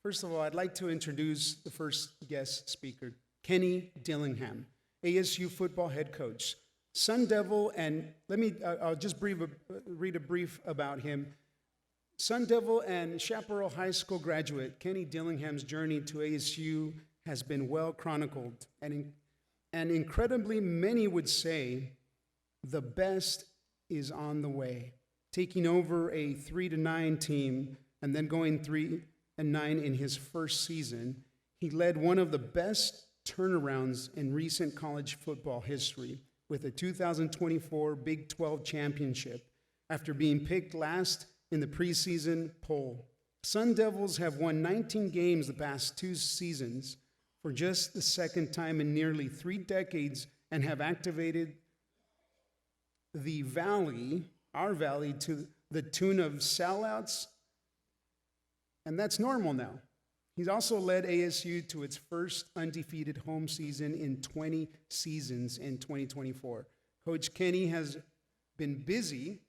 First of all, I'd like to introduce the first guest speaker, Kenny Dillingham, ASU football head coach. Sun Devil, and I'll just read a brief about him. Sun Devil and Chaparral High School graduate, Kenny Dillingham's journey to ASU has been well chronicled, and incredibly many would say the best is on the way. Taking over a 3-9 team and then going 3-9 in his first season, he led one of the best turnarounds in recent college football history with a 2024 Big 12 championship after being picked last in the preseason poll. Sun Devils have won 19 games the past 2 seasons for just the second time in nearly 3 decades and have activated the valley, our valley, to the tune of sellouts, and that's normal now. He's also led ASU to its first undefeated home season in 20 seasons in 2024. Coach Kenny has been busy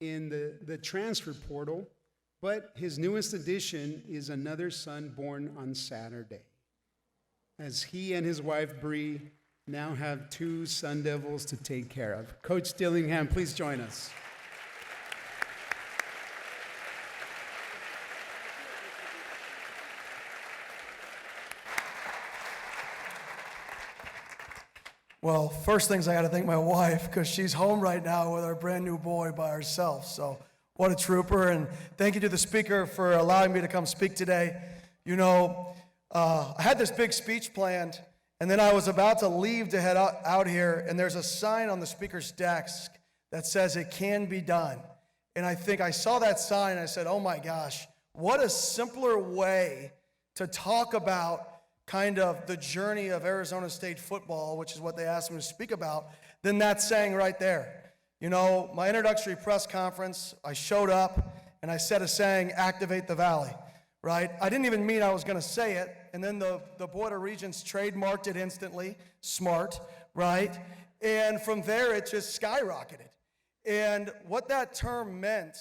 in the transfer portal, but his newest addition is another son born on Saturday, as he and his wife, Bree, now have 2 Sun Devils to take care of. Coach Dillingham, please join us. Well, first things I got to thank my wife because she's home right now with our brand new boy by herself. So what a trooper. And thank you to the speaker for allowing me to come speak today. You know, I had this big speech planned, and then I was about to leave to head out here, and there's a sign on the speaker's desk that says it can be done. And I think I saw that sign, and I said, oh my gosh, what a simpler way to talk about kind of the journey of Arizona State football, which is what they asked me to speak about, than that saying right there. You know, my introductory press conference, I showed up and I said a saying, activate the valley, right? I didn't even mean I was going to say it, and then the Board of Regents trademarked it instantly, smart, right? And from there, it just skyrocketed. And what that term meant,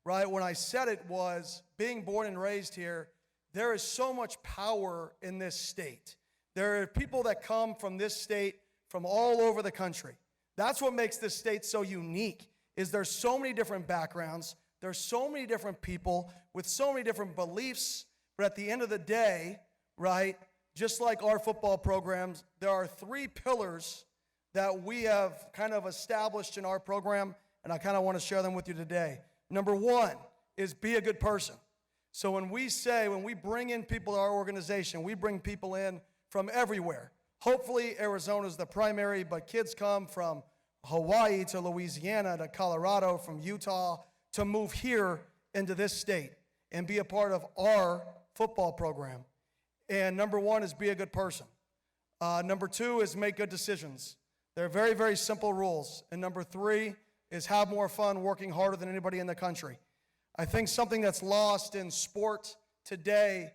right, when I said it was, being born and raised here, there is so much power in this state. There are people that come from this state from all over the country. That's what makes this state so unique, is there's so many different backgrounds, there's so many different people with so many different beliefs, but at the end of the day, right, just like our football programs, there are 3 pillars that we have kind of established in our program, and I kind of want to share them with you today. Number 1 is be a good person. So when we bring in people to our organization, we bring people in from everywhere. Hopefully Arizona is the primary, but kids come from Hawaii to Louisiana to Colorado, from Utah, to move here into this state and be a part of our football program. And number 1 is be a good person. Number 2 is make good decisions. They're very, very simple rules. And number 3 is have more fun working harder than anybody in the country. I think something that's lost in sport today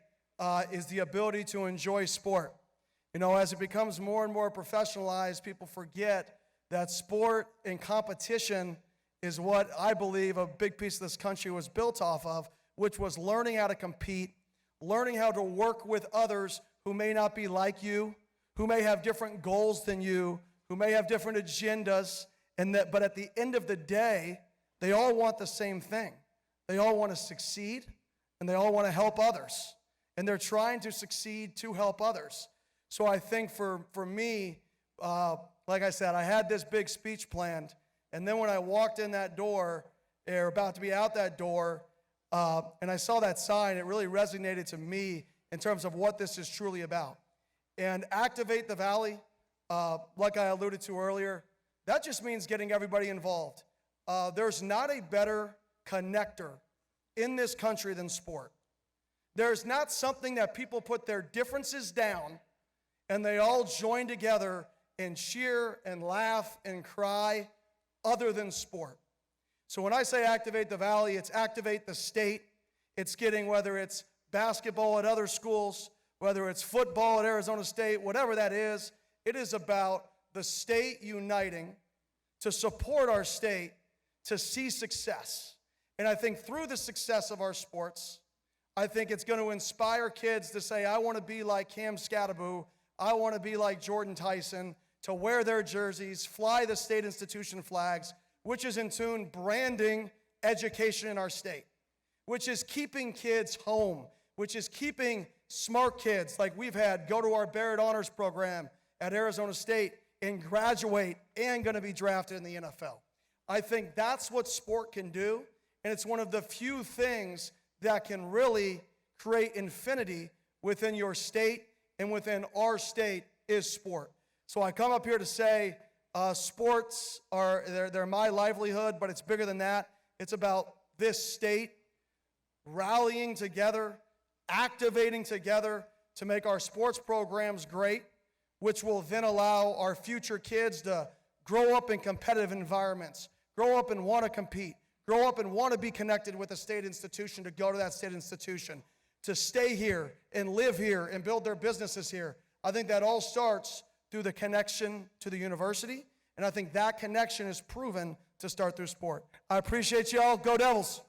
is the ability to enjoy sport. You know, as it becomes more and more professionalized, people forget that sport and competition is what I believe a big piece of this country was built off of, which was learning how to compete, learning how to work with others who may not be like you, who may have different goals than you, who may have different agendas, but at the end of the day, they all want the same thing. They all want to succeed, and they all want to help others. And they're trying to succeed to help others. So I think for me, like I said, I had this big speech planned, and then when I walked in that door, or about to be out that door, and I saw that sign, it really resonated to me in terms of what this is truly about. And activate the valley, like I alluded to earlier, that just means getting everybody involved. There's not a better connector in this country than sport. There's not something that people put their differences down and they all join together and cheer and laugh and cry other than sport. So when I say activate the valley, it's activate the state. It's getting, whether it's basketball at other schools, whether it's football at Arizona State, whatever that is, it is about the state uniting to support our state to see success. And I think through the success of our sports, I think it's going to inspire kids to say, I want to be like Cam Scattaboo, I want to be like Jordan Tyson, to wear their jerseys, fly the state institution flags, which is in tune branding education in our state, which is keeping kids home, which is keeping smart kids like we've had go to our Barrett Honors program at Arizona State and graduate and going to be drafted in the NFL. I think that's what sport can do, and it's one of the few things that can really create infinity within your state and within our state is sport. So I come up here to say sports are they're my livelihood, but it's bigger than that. It's about this state rallying together, activating together to make our sports programs great, which will then allow our future kids to grow up in competitive environments, grow up and want to compete, grow up and want to be connected with a state institution, to go to that state institution, to stay here and live here and build their businesses here. I think that all starts through the connection to the university, and I think that connection is proven to start through sport. I appreciate y'all. Go Devils.